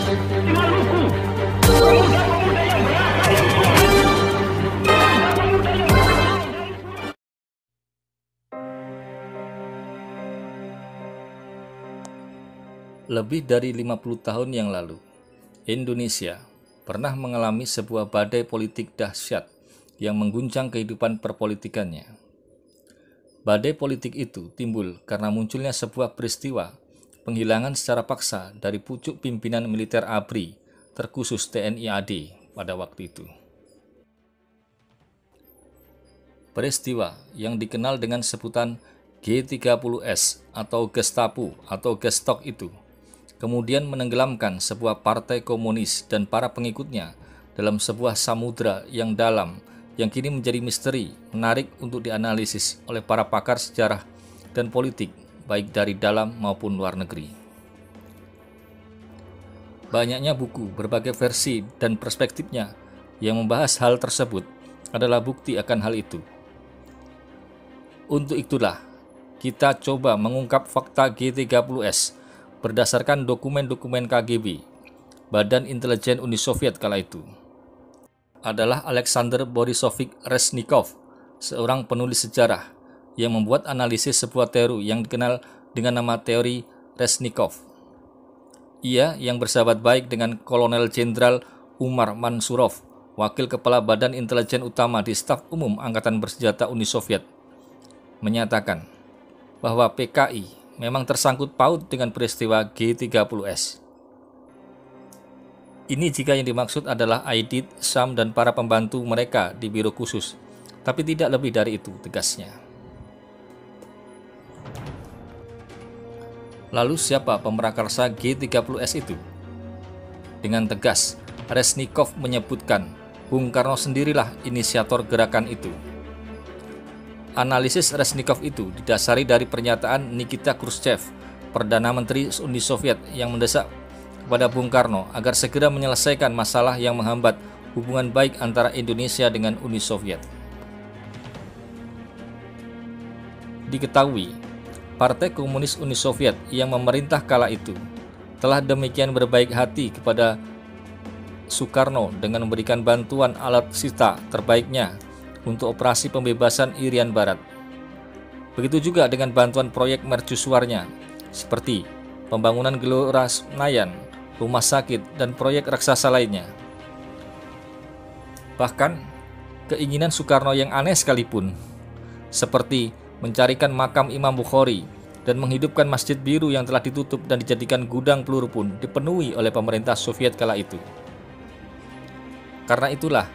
Maluku, pemuda-pemuda yang berakal dan kuat. Pemuda-pemuda yang berakal dan kuat. Lebih dari 50 tahun yang lalu, Indonesia pernah mengalami sebuah badai politik dahsyat yang mengguncang kehidupan perpolitikannya. Badai politik itu timbul karena munculnya sebuah peristiwa penghilangan secara paksa dari pucuk pimpinan militer ABRI, terkhusus TNI AD pada waktu itu. Peristiwa yang dikenal dengan sebutan G30S atau Gestapo atau Gestok itu kemudian menenggelamkan sebuah partai komunis dan para pengikutnya dalam sebuah samudra yang dalam yang kini menjadi misteri menarik untuk dianalisis oleh para pakar sejarah dan politik baik dari dalam maupun luar negeri. Banyaknya buku berbagai versi dan perspektifnya yang membahas hal tersebut adalah bukti akan hal itu. Untuk itulah kita coba mengungkap fakta G30S berdasarkan dokumen-dokumen KGB, Badan Intelijen Uni Soviet kala itu. Adalah Alexander Borisovich Reznikov, seorang penulis sejarah yang membuat analisis sebuah teori yang dikenal dengan nama teori Reznikov. Ia yang bersahabat baik dengan Kolonel Jenderal Umar Mansurov, wakil kepala Badan Intelijen Utama di Staf Umum Angkatan Bersenjata Uni Soviet, menyatakan bahwa PKI memang tersangkut paut dengan peristiwa G30S. Ini jika yang dimaksud adalah Aidit, Sam, dan para pembantu mereka di biro khusus, tapi tidak lebih dari itu, tegasnya. Lalu siapa pemrakarsa G30S itu? Dengan tegas, Reznikov menyebutkan Bung Karno sendirilah inisiator gerakan itu. Analisis Reznikov itu didasari dari pernyataan Nikita Khrushchev, Perdana Menteri Uni Soviet yang mendesak kepada Bung Karno agar segera menyelesaikan masalah yang menghambat hubungan baik antara Indonesia dengan Uni Soviet. Diketahui, Partai Komunis Uni Soviet yang memerintah kala itu telah demikian berbaik hati kepada Soekarno dengan memberikan bantuan alat sita terbaiknya untuk operasi pembebasan Irian Barat. Begitu juga dengan bantuan proyek mercusuarnya, seperti pembangunan Gelora Senayan, rumah sakit, dan proyek raksasa lainnya. Bahkan, keinginan Soekarno yang aneh sekalipun, seperti mencarikan makam Imam Bukhari dan menghidupkan Masjid Biru yang telah ditutup dan dijadikan gudang peluru pun dipenuhi oleh pemerintah Soviet kala itu. Karena itulah,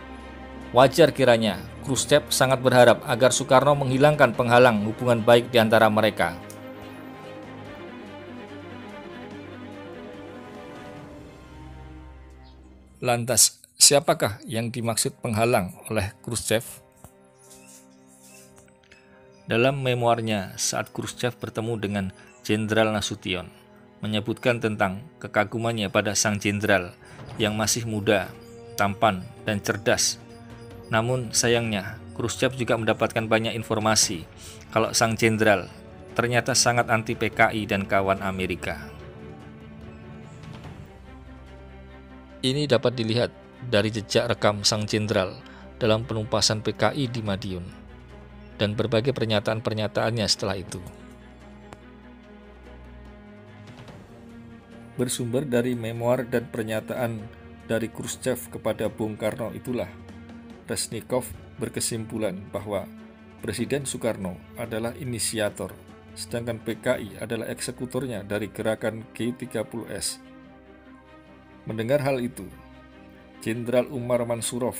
wajar kiranya Khrushchev sangat berharap agar Soekarno menghilangkan penghalang hubungan baik di antara mereka. Lantas, siapakah yang dimaksud penghalang oleh Khrushchev? Dalam memoarnya saat Khrushchev bertemu dengan Jenderal Nasution, menyebutkan tentang kekagumannya pada sang jenderal yang masih muda, tampan, dan cerdas. Namun sayangnya, Khrushchev juga mendapatkan banyak informasi kalau sang jenderal ternyata sangat anti PKI dan kawan Amerika. Ini dapat dilihat dari jejak rekam sang jenderal dalam penumpasan PKI di Madiun dan berbagai pernyataan-pernyataannya setelah itu. Bersumber dari memoar dan pernyataan dari Khrushchev kepada Bung Karno itulah, Reznikov berkesimpulan bahwa Presiden Soekarno adalah inisiator, sedangkan PKI adalah eksekutornya dari gerakan G30S. Mendengar hal itu, Jenderal Umar Mansurov,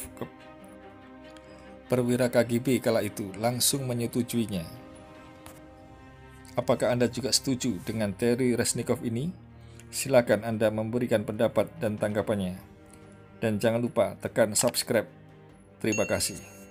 perwira KGB kala itu, langsung menyetujuinya. Apakah Anda juga setuju dengan teori Reznikov ini? Silakan Anda memberikan pendapat dan tanggapannya. Dan jangan lupa tekan subscribe. Terima kasih.